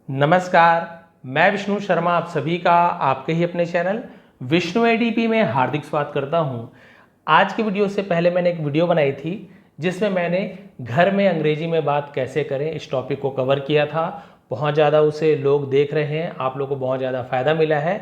नमस्कार, मैं विष्णु शर्मा आप सभी का आपके ही अपने चैनल विष्णु एडीपी में हार्दिक स्वागत करता हूं। आज की वीडियो से पहले मैंने एक वीडियो बनाई थी जिसमें मैंने घर में अंग्रेजी में बात कैसे करें इस टॉपिक को कवर किया था। बहुत ज़्यादा उसे लोग देख रहे हैं, आप लोगों को बहुत ज़्यादा फ़ायदा मिला है।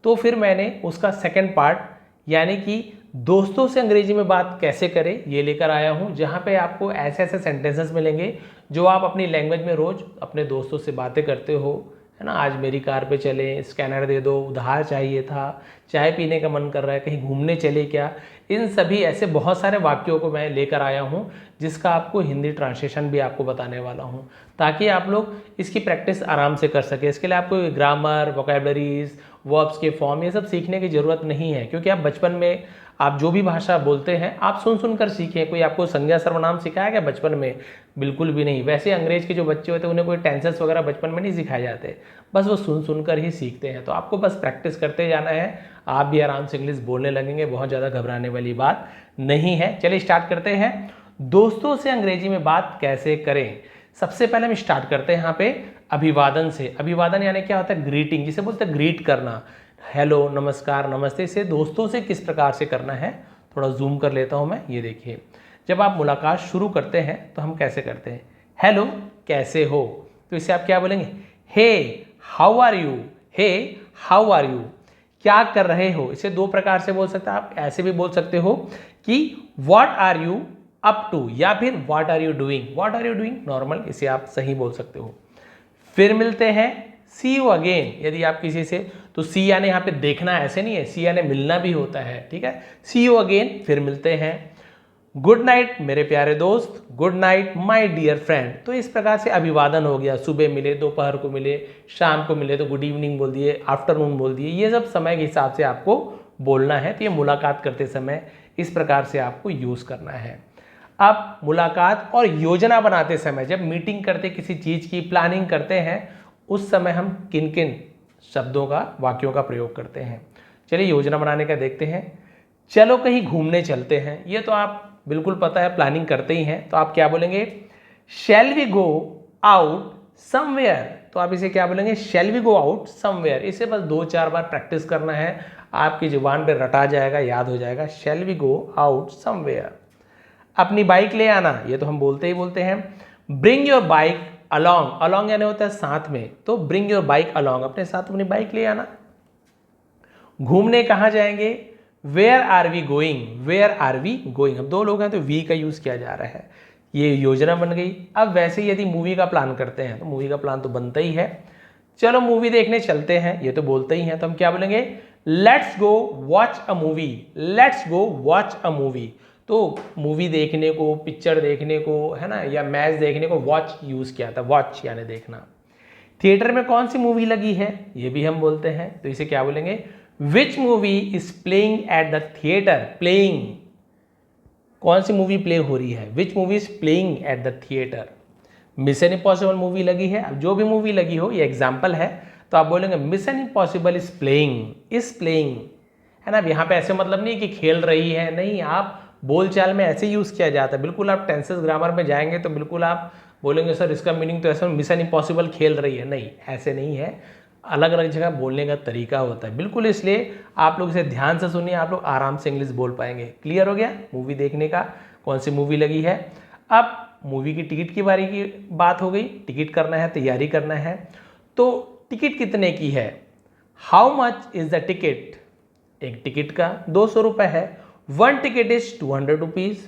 तो फिर मैंने उसका सेकेंड पार्ट यानी कि दोस्तों से अंग्रेजी में बात कैसे करें ये लेकर आया हूँ, जहाँ पे आपको ऐसे ऐसे सेंटेंसेस मिलेंगे जो आप अपनी लैंग्वेज में रोज़ अपने दोस्तों से बातें करते हो, है ना। आज मेरी कार पे चलें, स्कैनर दे दो, उधार चाहिए था, चाय पीने का मन कर रहा है, कहीं घूमने चले क्या। इन सभी ऐसे बहुत सारे वाक्यों को मैं लेकर आया हूँ जिसका आपको हिंदी ट्रांसलेशन भी आपको बताने वाला हूँ, ताकि आप लोग इसकी प्रैक्टिस आराम से कर सके। इसके लिए आपको ग्रामर, वोकैबलरीज, वर्ब्स के फॉर्म ये सब सीखने की ज़रूरत नहीं है, क्योंकि आप बचपन में आप जो भी भाषा बोलते हैं आप सुन सुनकर सीखें। कोई आपको संज्ञा सर्वनाम सिखाया क्या बचपन में? बिल्कुल भी नहीं। वैसे अंग्रेज के जो बच्चे होते हैं उन्हें कोई टेंसेस वगैरह बचपन में नहीं सिखाए जाते, बस वो सुन सुनकर ही सीखते हैं। तो आपको बस प्रैक्टिस करते जाना है, आप भी आराम से इंग्लिश बोलने लगेंगे। बहुत ज़्यादा घबराने वाली बात नहीं है। चलिए स्टार्ट करते हैं। दोस्तों से अंग्रेजी में बात कैसे करें। सबसे पहले हम स्टार्ट करते हैं यहाँ पे अभिवादन से। अभिवादन यानी क्या होता है? ग्रीटिंग, जिसे बोलते हैं ग्रीट करना। हेलो, नमस्कार, नमस्ते से दोस्तों से किस प्रकार से करना है, थोड़ा जूम कर लेता हूं मैं। ये देखिए, जब आप मुलाकात शुरू करते हैं तो हम कैसे करते हैं? हेलो, कैसे हो? तो इसे आप क्या बोलेंगे? Hey how are you. Hey how are you, क्या कर रहे हो। इसे दो प्रकार से बोल सकते हैं आप। ऐसे भी बोल सकते हो कि what are you up to, या फिर what are you doing. What are you doing normal, इसे आप सही बोल सकते हो। फिर मिलते हैं, सी यू अगेन। यदि आप किसी से, तो सी यानी यहाँ पे देखना, ऐसे नहीं है, सी यानी मिलना भी होता है, ठीक है। सी यू अगेन, फिर मिलते हैं। गुड नाइट मेरे प्यारे दोस्त, good night my dear friend. तो इस प्रकार से अभिवादन हो गया। सुबह मिले, दोपहर को मिले, शाम को मिले तो गुड इवनिंग बोल दिए, आफ्टरनून बोल दिए। ये सब समय के हिसाब से आपको बोलना है। तो ये मुलाकात करते समय इस प्रकार से आपको यूज़ करना है। अब मुलाकात और योजना बनाते समय, जब मीटिंग करते, किसी चीज़ की प्लानिंग करते हैं, उस समय हम किन किन शब्दों का, वाक्यों का प्रयोग करते हैं। चलिए योजना बनाने का देखते हैं। चलो कहीं घूमने चलते हैं, ये तो आप बिल्कुल पता है, प्लानिंग करते ही हैं। तो आप क्या बोलेंगे? Shall we go out somewhere. तो आप इसे क्या बोलेंगे? Shall we go out somewhere. इसे बस 2-4 बार प्रैक्टिस करना है, आपकी जुबान पे रटा जाएगा, याद हो जाएगा। Shall we go out somewhere. अपनी बाइक ले आना, ये तो हम बोलते ही बोलते हैं। Bring your bike along. Along यानी होता है साथ में, तो ब्रिंग योर बाइक अलॉन्ग, अपने साथ अपनी बाइक ले आना। घूमने कहाँ जाएंगे? Where are we going. Where are we going, हम दो लोग हैं तो वी का यूज किया जा रहा है। ये योजना बन गई। अब वैसे यदि मूवी का प्लान करते हैं तो मूवी का प्लान तो बनता ही है। चलो मूवी देखने चलते हैं, ये तो बोलते ही हैं, तो हम क्या बोलेंगे? Let's go watch a movie. Let's go watch a movie. तो मूवी देखने को, पिक्चर देखने को, है ना, या मैच देखने को वॉच यूज किया था। वॉच यानी देखना। थिएटर में कौन सी मूवी लगी है, ये भी हम बोलते हैं, तो इसे क्या बोलेंगे? Which movie is playing at the theatre. Playing, कौन सी मूवी प्ले हो रही है? Which movie is playing at the theatre. Mission impossible movie लगी है। अब जो भी मूवी लगी हो, ये एग्जाम्पल है, तो आप बोलेंगे mission impossible is playing. Is playing, है ना। अब यहाँ पे ऐसे मतलब नहीं कि खेल रही है, नहीं, आप बोलचाल में ऐसे यूज किया जाता है। बिल्कुल आप टेंसेस ग्रामर में जाएंगे तो बिल्कुल आप बोलेंगे सर इसका मीनिंग तो ऐसा, मिशन इम्पॉसिबल खेल रही है। नहीं, ऐसे नहीं है, अलग अलग जगह बोलने का तरीका होता है बिल्कुल। इसलिए आप लोग इसे ध्यान से सुनिए, आप लोग आराम से इंग्लिश बोल पाएंगे। क्लियर हो गया मूवी देखने का, कौन सी मूवी लगी है। अब मूवी की टिकट की बारी की बात हो गई। टिकट करना है, तैयारी करना है। तो टिकट कितने की है? How much is the ticket. एक टिकट का 200 रुपये है। One ticket is 200 rupees.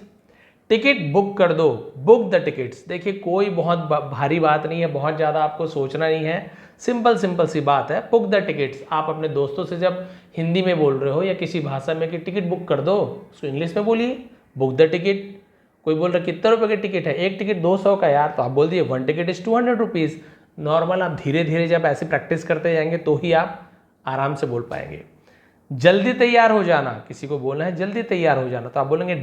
Ticket book कर दो, बुक द टिकट्स। देखिए कोई बहुत भारी बात नहीं है, बहुत ज़्यादा आपको सोचना नहीं है, सिंपल सिंपल सी बात है। Book the tickets. आप अपने दोस्तों से जब हिंदी में बोल रहे हो या किसी भाषा में कि टिकट बुक कर दो, उसको इंग्लिश में बोलिए बुक द टिकट। कोई बोल रहा है कितने रुपए की टिकट है? एक टिकट 200 का यार, तो आप बोल दिए one ticket is 200 rupees. Normal आप धीरे धीरे जब ऐसे प्रैक्टिस करते जाएंगे तो ही आप आराम से बोल पाएंगे। जल्दी तैयार हो जाना, किसी को बोलना है जल्दी तैयार हो जाना, तो आप बोलेंगे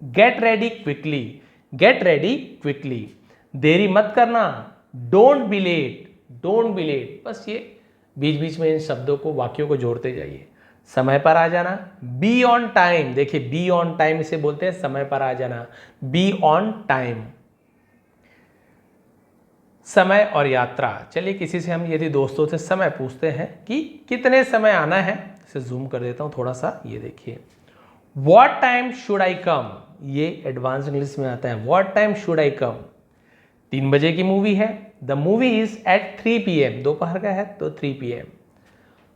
get ready quickly. Get ready quickly, देरी मत करना। Don't be late. Don't be late, बस ये बीच बीच में इन शब्दों को, वाक्यों को जोड़ते जाइए। समय पर आ जाना, बी ऑन टाइम। देखिए बी ऑन टाइम इसे बोलते हैं, समय पर आ जाना, बी ऑन टाइम। समय और यात्रा। चलिए किसी से हम यदि दोस्तों से समय पूछते हैं कि कितने समय आना है, इसे जूम कर देता हूँ थोड़ा सा, ये देखिए, what time should I come, ये एडवांस इंग्लिश में आता है, what time should I come. 3 बजे की मूवी है, the movie is at 3 PM, दोपहर का है तो 3 PM।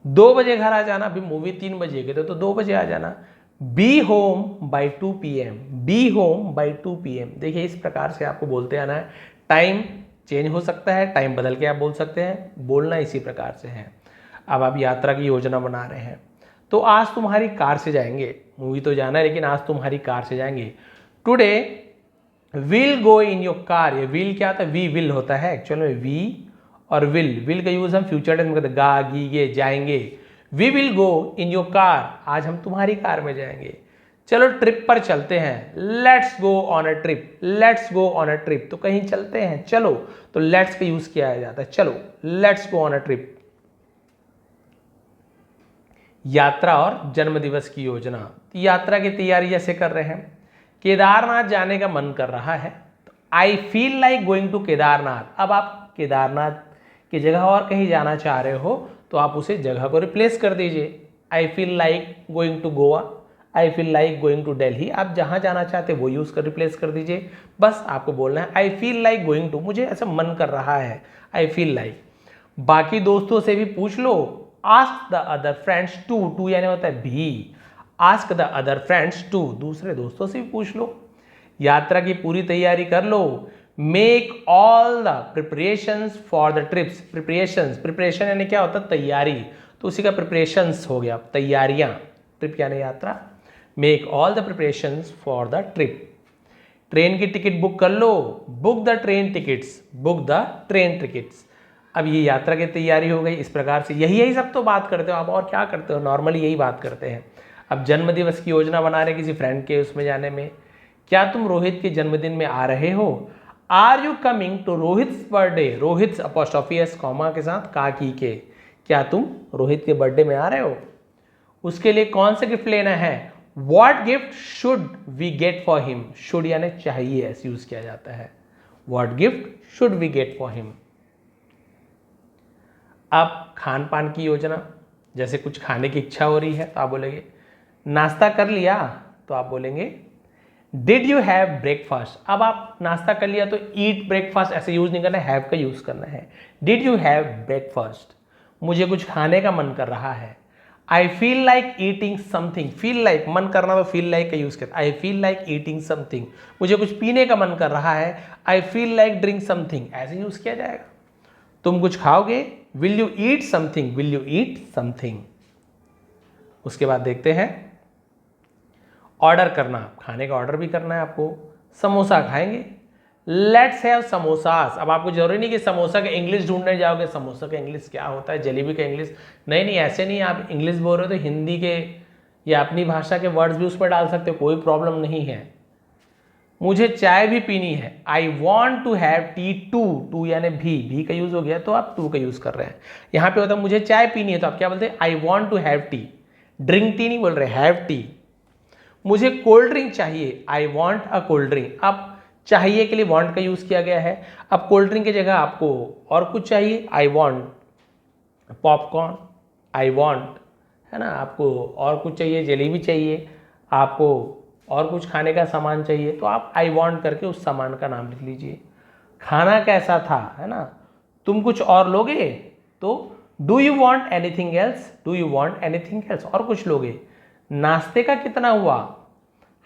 2 बजे घर आ जाना, अभी मूवी 3 बजे के तो 2 बजे आ जाना। Be home by 2 PM, be home by 2 PM। देखिए इस प्रकार से आपको बोलते आना है। टाइम चेंज हो सकता है, टाइम बदल के आप बोल सकते हैं, बोलना इसी प्रकार से है। अब आप यात्रा की योजना बना रहे हैं, तो आज तुम्हारी कार से जाएंगे, मूवी तो जाना है लेकिन आज तुम्हारी कार से जाएंगे। Today will go in your car, ये विल क्या होता है, वी विल होता है एक्चुअल में, वी और विल का यूज हम फ्यूचर टेंस में करते हैं, गा गी गे जाएंगे। We will go in your car, आज हम तुम्हारी कार में जाएंगे। चलो ट्रिप पर चलते हैं, let's go on a trip, let's go on a trip, तो कहीं चलते हैं, चलो, तो लेट्स का यूज किया जाता है, चलो let's go on a trip. यात्रा और जन्मदिवस की योजना, यात्रा की तैयारी जैसे कर रहे हैं, केदारनाथ जाने का मन कर रहा है, तो I feel like going to Kedarnath. अब आप केदारनाथ की जगह और कहीं जाना चाह रहे हो तो आप उसे जगह को रिप्लेस कर दीजिए। I feel like going to Goa, I feel like going to Delhi, आप जहाँ जाना चाहते हैं वो यूज़ कर रिप्लेस कर दीजिए। बस आपको बोलना है I feel like going to, मुझे ऐसा मन कर रहा है, आई फील लाइक। बाकी दोस्तों से भी पूछ लो, ask the other friends too यानी होता है भी, ask the other friends too, दूसरे दोस्तों से भी पूछ लो। यात्रा की पूरी तैयारी कर लो, make all the preparations for the trips. Preparation यानी क्या होता है, तैयारी, तो उसी का प्रिपरेशंस हो गया, तैयारियां, ट्रिप यानी यात्रा। Make all the preparations for the trip. Train की टिकट बुक कर लो, book the train tickets, book the train tickets. अब ये यात्रा की तैयारी हो गई। इस प्रकार से यही सब तो बात करते हो आप, और क्या करते हो, नॉर्मली यही बात करते हैं। अब जन्मदिवस की योजना बना रहे किसी फ्रेंड के उसमें जाने में, क्या तुम रोहित के जन्मदिन में आ रहे हो, are you coming to Rohit's birthday, Rohit apostrophe S comma के साथ का की के, क्या तुम रोहित के बर्थडे में आ रहे हो, उसके लिए कौन सा गिफ्ट लेना है, what gift should we get for him, should यानी चाहिए ऐसे यूज किया जाता है, what gift should we get for him. अब खान पान की योजना, जैसे कुछ खाने की इच्छा हो रही है तो आप बोलेंगे नाश्ता कर लिया, तो आप बोलेंगे डिड यू हैव ब्रेकफास्ट। अब आप नाश्ता कर लिया तो ईट ब्रेकफास्ट ऐसे यूज नहीं करना है, हैव का यूज करना है। डिड यू हैव ब्रेकफास्ट, मुझे कुछ खाने का मन कर रहा है। I feel like eating something, feel like मन करना तो फील लाइक का यूज करता है, I feel like eating something, मुझे कुछ पीने का मन कर रहा है, I feel like drink something, ऐसे यूज किया जाएगा। तुम कुछ खाओगे, will you eat something, will you eat something. उसके बाद देखते हैं ऑर्डर करना, खाने का ऑर्डर भी करना है आपको, समोसा खाएंगे, लेट्स हैव समोसास। अब आपको जरूरी नहीं कि समोसा का इंग्लिश ढूंढने जाओगे, समोसा का इंग्लिश क्या होता है, जलेबी का इंग्लिश, नहीं ऐसे नहीं, आप इंग्लिश बोल रहे हो तो हिंदी के या अपनी भाषा के वर्ड्स भी उस पर डाल सकते हो, कोई प्रॉब्लम नहीं है। मुझे चाय भी पीनी है, I want to have tea too यानी भी का यूज हो गया तो आप टू का यूज कर रहे हैं। यहाँ पे होता है मुझे चाय पीनी है तो आप क्या बोलते हैं, I want to have tea, drink tea नहीं बोल रहे, हैव टी। मुझे कोल्ड ड्रिंक चाहिए, I want a cold drink. अब चाहिए के लिए वॉन्ट का यूज किया गया है, अब कोल्ड ड्रिंक की जगह आपको और कुछ चाहिए, I want popcorn, I want, है ना, आपको और कुछ चाहिए, जलेबी चाहिए, आपको और कुछ खाने का सामान चाहिए, तो आप आई वॉन्ट करके उस सामान का नाम लिख लीजिए। खाना कैसा था, है ना, तुम कुछ और लोगे, तो do you want anything else, do you want anything else, और कुछ लोगे। नाश्ते का कितना हुआ,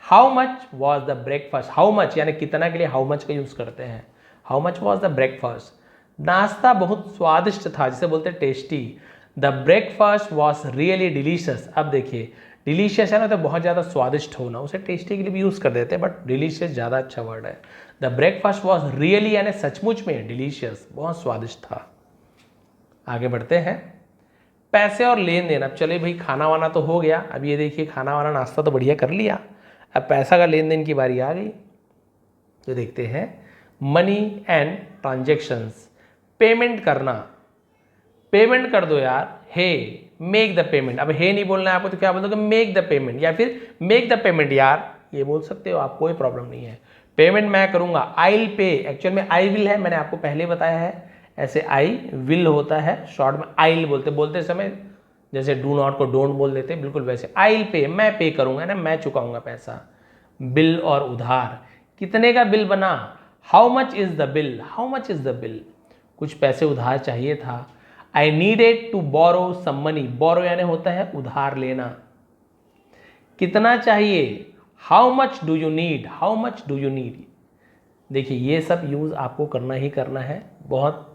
how much was the breakfast, how much यानी कितना के लिए हाउ मच का यूज करते हैं, how much was the breakfast. नाश्ता बहुत स्वादिष्ट था, जिसे बोलते हैं tasty, the breakfast was really delicious. अब देखिए डिलीशियस है ना, तो बहुत ज़्यादा स्वादिष्ट होना, उसे टेस्टी के लिए भी यूज़ कर देते हैं, बट डिलीशियस ज़्यादा अच्छा वर्ड है। द ब्रेकफास्ट वॉज रियली यानी सचमुच में डिलीशियस, बहुत स्वादिष्ट था। आगे बढ़ते हैं, पैसे और लेन देन। अब चले भाई खाना वाना तो हो गया, अब ये देखिए खाना वाना नाश्ता तो बढ़िया कर लिया, अब पैसा का लेन देन की बारी आ गई। तो देखते हैं मनी एंड ट्रांजेक्शंस, पेमेंट करना, पेमेंट कर दो यार, हे मेक द पेमेंट। अब हे नहीं बोलना है आपको तो क्या बोल दोगे, मेक द पेमेंट, या फिर मेक द पेमेंट यार, ये बोल सकते हो आप, कोई प्रॉब्लम नहीं है। पेमेंट मैं करूंगा, आई विल पे, एक्चुअल में आई विल है, मैंने आपको पहले बताया है, ऐसे आई विल होता है, शॉर्ट में आई विल बोलते समय जैसे डू नॉट को डोंट बोल देते, बिल्कुल वैसे आई विल पे, मैं पे करूंगा ना, मैं चुकाऊंगा पैसा। बिल और उधार, कितने का बिल बना, how much is the bill, how much is the bill, कुछ पैसे उधार चाहिए था। I needed to borrow some money, borrow यानी होता है उधार लेना, कितना चाहिए, how much do you need, how much do you need. देखिए ये सब यूज़ आपको करना ही करना है, बहुत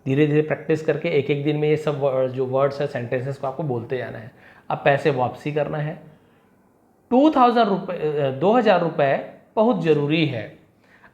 धीरे धीरे प्रैक्टिस करके एक एक दिन में ये सब जो वर्ड्स है सेंटेंसेस को आपको बोलते जाना है। अब पैसे वापसी करना है, 2000 रुपये बहुत ज़रूरी है,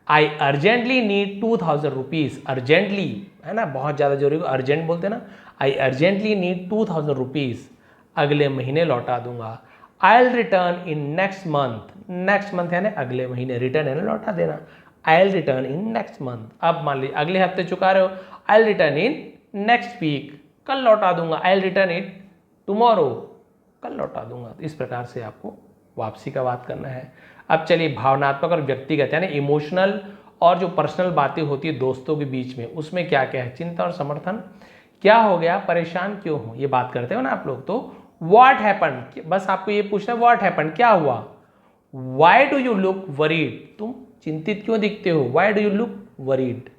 आई अर्जेंटली नीड 2000 रुपीज़, अर्जेंटली है ना, बहुत ज़्यादा जरूरी, अर्जेंट बोलते हैं ना, आई अर्जेंटली नीड 2000 रुपीज़, अगले महीने लौटा दूंगा। I will return in next month, next month यानी अगले महीने, रिटर्न यानी लौटा देना, I will return in next month. अब मान लीजिए अगले हफ्ते चुका रहे हो, I will return in next week, कल लौटा दूंगा, I will return it tomorrow, कल लौटा दूंगा। तो इस प्रकार से आपको वापसी का बात करना है। अब चलिए भावनात्मक और व्यक्तिगत यानी इमोशनल और जो पर्सनल बातें होती है दोस्तों के बीच में, उसमें क्या क्या है, चिंता और समर्थन, क्या हो गया, परेशान क्यों हो, ये बात करते हो ना आप लोग। तो व्हाट हैपन, बस आपको ये पूछना है व्हाट हैपन, क्या हुआ। Why do you look worried, तुम चिंतित क्यों दिखते हो, why do you look worried.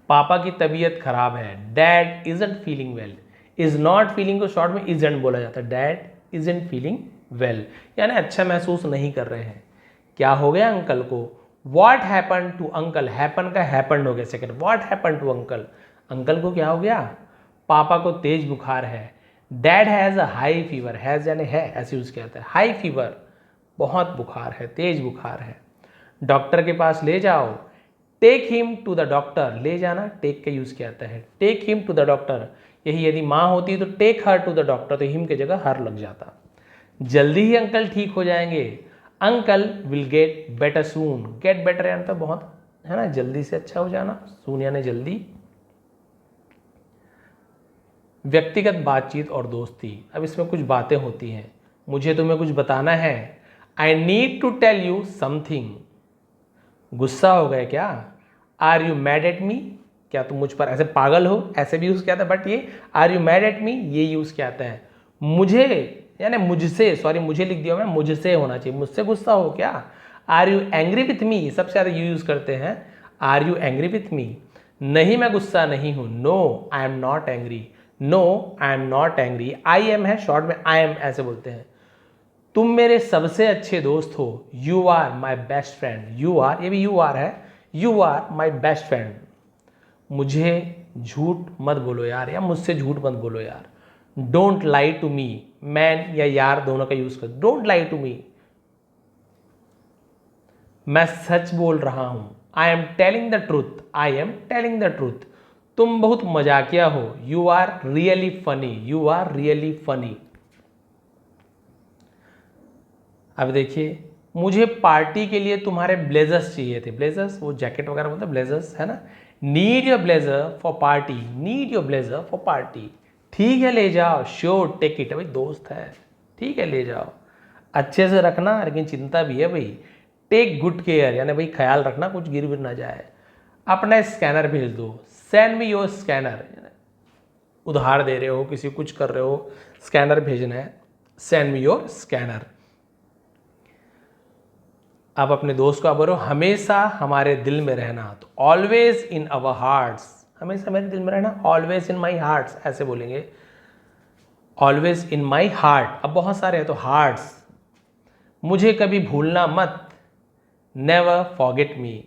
पापा की तबीयत खराब है, dad isn't feeling well, is not feeling को शॉर्ट में इजंट बोला जाता है, डैड इजंट फीलिंग वेल यानी अच्छा महसूस नहीं कर रहे हैं। क्या हो गया अंकल को, what happen to uncle, happen का हैपन हो गया second, what happen to uncle, uncle को क्या हो गया, पापा को तेज बुखार है, dad has a high fever, has यानी है ऐसे यूज किया जाता है, हाई फीवर बहुत बुखार है, तेज बुखार है, डॉक्टर के पास ले जाओ, take him to the doctor, ले जाना टेक का यूज किया जाता है, take him to the doctor, यही यदि माँ होती तो take her to the doctor, तो हिम की जगह हर लग जाता। जल्दी ही अंकल ठीक हो जाएंगे, uncle will get better soon, get better यानी तो बहुत है ना, जल्दी से अच्छा हो जाना, सून यानी जल्दी। व्यक्तिगत बातचीत और दोस्ती, अब इसमें कुछ बातें होती हैं, मुझे तुम्हें कुछ बताना है, I need to tell you something, गुस्सा हो गए क्या, are you mad at me, क्या तुम मुझ पर ऐसे पागल हो, ऐसे भी यूज़ किया था, बट ये are you mad at me ये यूज़ किया जाता है। मुझे यानी मुझसे, सॉरी मुझे लिख दिया मैं, मुझसे होना चाहिए, मुझसे गुस्सा हो क्या, are you angry with me, सबसे ज़्यादा यू यूज़ करते हैं, are you angry with me, नहीं मैं गुस्सा नहीं हूँ, no I am not angry, no I am not angry, I am है शॉर्ट में, आई एम ऐसे बोलते हैं। तुम मेरे सबसे अच्छे दोस्त हो, you are my best friend, you are ये भी यू आर है, you are my best friend. मुझे झूठ मत बोलो यार, या मुझसे झूठ मत बोलो यार, don't lie to me, man या यार दोनों का यूज कर, डोंट लाई टू मी, मैं सच बोल रहा हूं, I am telling the truth, I am telling the truth, तुम बहुत मजाकिया हो, you are really funny, you are really funny. अब देखिए मुझे पार्टी के लिए तुम्हारे ब्लेजर्स चाहिए थे, ब्लेजर्स वो जैकेट वगैरह बोलते हैं, ब्लेजर्स है ना, need your blazer for party, need your blazer for party, ठीक है ले जाओ, श्योर टेक इट, भाई दोस्त है ठीक है ले जाओ, अच्छे से रखना, लेकिन चिंता भी है भाई, टेक गुड केयर यानी भाई ख्याल रखना कुछ गिर विर ना जाए, अपना स्कैनर भेज दो, सेंड मी योर स्कैनर, उधार दे रहे हो किसी कुछ कर रहे हो, स्कैनर भेजना है, सेंड मी योर स्कैनर। अब अपने दोस्त को आप बोलो हमेशा हमारे दिल में रहना, तो ऑलवेज इन अवर हार्ट्स, हमेशा मेरे दिल में रहना, ऑलवेज इन माई हार्ट्स ऐसे बोलेंगे, ऑलवेज इन माई हार्ट, अब बहुत सारे हैं तो हार्ट्स, मुझे कभी भूलना मत, नेवर फॉरगेट मी,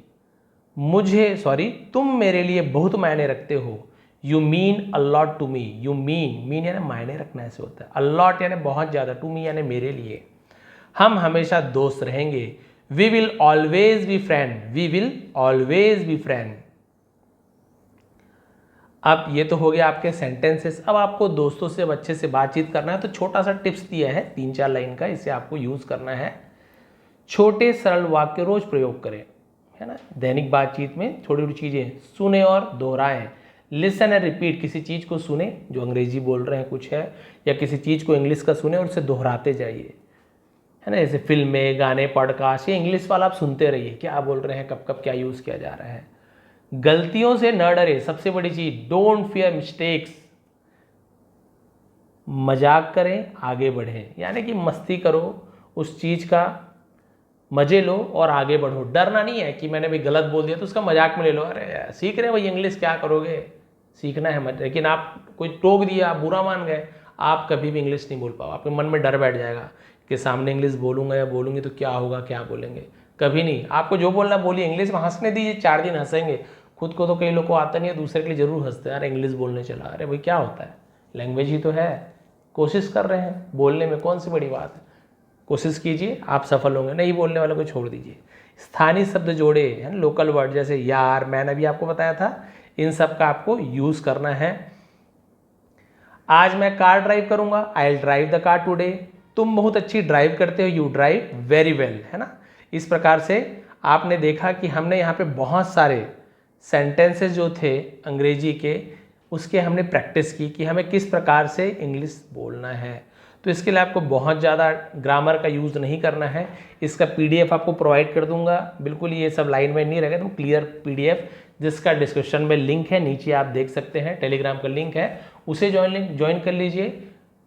मुझे सॉरी तुम मेरे लिए बहुत मायने रखते हो, you mean a lot to me, you mean यानी मायने रखना ऐसे होता है, अलॉट यानी बहुत ज़्यादा, टू मी यानी मेरे लिए, हम हमेशा दोस्त रहेंगे, we will always be friend, we will always be friend. अब ये तो हो गया आपके सेंटेंसेस। अब आपको दोस्तों से अच्छे से बातचीत करना है तो छोटा सा टिप्स दिया है 3-4 लाइन का, इसे आपको यूज करना है। छोटे सरल वाक्य रोज प्रयोग करें, है ना, दैनिक बातचीत में छोटी छोटी चीजें सुने और दोहराएं, लिसन एंड रिपीट, किसी चीज को सुने जो अंग्रेजी बोल रहे हैं कुछ है, या किसी चीज को इंग्लिश का सुने और उसे दोहराते जाइए, है ना, जैसे फिल्में, गाने, पॉडकास्ट, ये इंग्लिश वाला आप सुनते रहिए, क्या बोल रहे हैं, कब कब क्या यूज़ किया जा रहा है। गलतियों से न डरे, सबसे बड़ी चीज़, डोंट फियर मिस्टेक्स। मजाक करें, आगे बढ़ें, यानी कि मस्ती करो, उस चीज़ का मजे लो और आगे बढ़ो। डरना नहीं है कि मैंने भी गलत बोल दिया तो उसका मजाक में ले लो, अरे सीख रहे हैं भाई इंग्लिश, क्या करोगे, सीखना है मत। लेकिन आप कोई टोक दिया, आप बुरा मान गए, आप कभी भी इंग्लिश नहीं बोल पाओ। आपके मन में डर बैठ जाएगा कि सामने इंग्लिश बोलूँगा या बोलूँगी तो क्या होगा, क्या बोलेंगे। कभी नहीं, आपको जो बोलना बोलिए, इंग्लिश में हंसने दीजिए, 4 दिन हंसेंगे। खुद को तो कई लोग को आता नहीं है, दूसरे के लिए जरूर हंसते हैं, अरे इंग्लिश बोलने चला, अरे भाई क्या होता है, लैंग्वेज ही तो है, कोशिश कर रहे हैं, बोलने में कौन सी बड़ी बात है। कोशिश कीजिए, आप सफल होंगे। नहीं बोलने वालों को छोड़ दीजिए। स्थानीय शब्द जोड़े, है ना, लोकल वर्ड, जैसे यार, मैंने अभी आपको बताया था, इन सब का आपको यूज़ करना है। आज मैं कार ड्राइव करूंगा, I will drive the car today. तुम बहुत अच्छी ड्राइव करते हो, यू ड्राइव वेरी वेल, है ना। इस प्रकार से आपने देखा कि हमने यहाँ पे बहुत सारे सेंटेंसेस जो थे अंग्रेजी के, उसके हमने प्रैक्टिस की कि हमें किस प्रकार से इंग्लिश बोलना है। तो इसके लिए आपको बहुत ज़्यादा ग्रामर का यूज़ नहीं करना है। इसका पीडीएफ आपको प्रोवाइड कर दूंगा, बिल्कुल ये सब लाइन में नहीं रहेगा, तो क्लियर पीडीएफ, जिसका डिस्क्रिप्शन में लिंक है, नीचे आप देख सकते हैं, टेलीग्राम का लिंक है, उसे ज्वाइन कर लीजिए।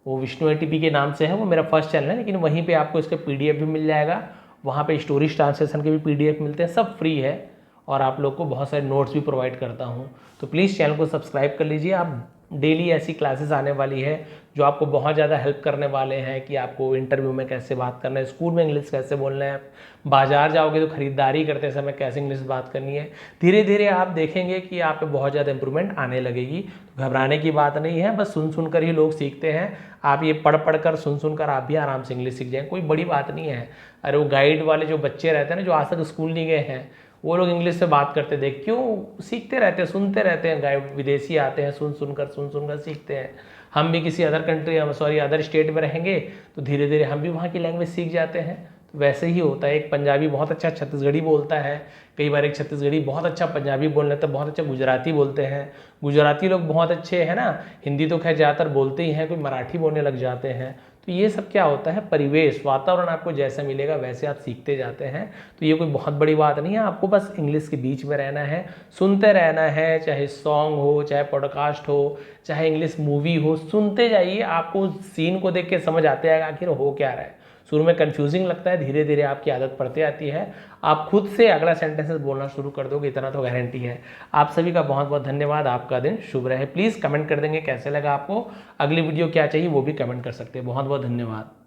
वो विष्णु एटीपी के नाम से है, वो मेरा फर्स्ट चैनल है, लेकिन वहीं पर आपको इसका पीडीएफ भी मिल जाएगा। वहाँ पर स्टोरीज ट्रांसलेशन के भी पीडीएफ मिलते हैं, सब फ्री है, और आप लोग को बहुत सारे नोट्स भी प्रोवाइड करता हूँ। तो प्लीज़ चैनल को सब्सक्राइब कर लीजिए। आप डेली ऐसी क्लासेस आने वाली है जो आपको बहुत ज़्यादा हेल्प करने वाले हैं कि आपको इंटरव्यू में कैसे बात करना है, स्कूल में इंग्लिश कैसे बोलना है, बाजार जाओगे तो खरीदारी करते समय कैसे इंग्लिश बात करनी है। धीरे धीरे आप देखेंगे कि आप पे बहुत ज़्यादा इंप्रूवमेंट आने लगेगी। तो घबराने की बात नहीं है, बस सुन सुनकर ही लोग सीखते हैं। आप ये पढ़ पढ़ कर, सुन सुनकर आप भी आराम से इंग्लिश सीख जाएंगे, कोई बड़ी बात नहीं है। अरे वो गाइड वाले जो बच्चे रहते हैं ना, जो आज तक स्कूल नहीं गए हैं, वो लोग इंग्लिश से बात करते देख, क्यों, सीखते रहते हैं, सुनते रहते हैं। गाइड विदेशी आते हैं, सुन सुनकर सीखते हैं। हम भी किसी अदर कंट्री, अदर स्टेट में रहेंगे तो धीरे धीरे हम भी वहाँ की लैंग्वेज सीख जाते हैं। तो वैसे ही होता है। एक पंजाबी बहुत अच्छा छत्तीसगढ़ी बोलता है, कई बार एक छत्तीसगढ़ी बहुत अच्छा पंजाबी बोल लेता है, बहुत अच्छा गुजराती बोलते हैं, गुजराती लोग बहुत अच्छे हैं ना, हिंदी तो खैर ज़्यादातर बोलते ही हैं, कोई मराठी बोलने लग जाते हैं। तो ये सब क्या होता है, परिवेश, वातावरण आपको जैसा मिलेगा वैसे आप सीखते जाते हैं। तो ये कोई बहुत बड़ी बात नहीं है, आपको बस इंग्लिश के बीच में रहना है, सुनते रहना है, चाहे सॉन्ग हो, चाहे पॉडकास्ट हो, चाहे इंग्लिश मूवी हो, सुनते जाइए। आपको सीन को देख के समझ आते आएगा आखिर हो क्या रहा है। शुरू में कंफ्यूजिंग लगता है, धीरे धीरे आपकी आदत पड़ती आती है, आप खुद से अगला सेंटेंसेस बोलना शुरू कर दोगे, इतना तो गारंटी है। आप सभी का बहुत बहुत धन्यवाद, आपका दिन शुभ रहे। प्लीज़ कमेंट कर देंगे कैसे लगा आपको, अगली वीडियो क्या चाहिए वो भी कमेंट कर सकते हैं। बहुत बहुत धन्यवाद।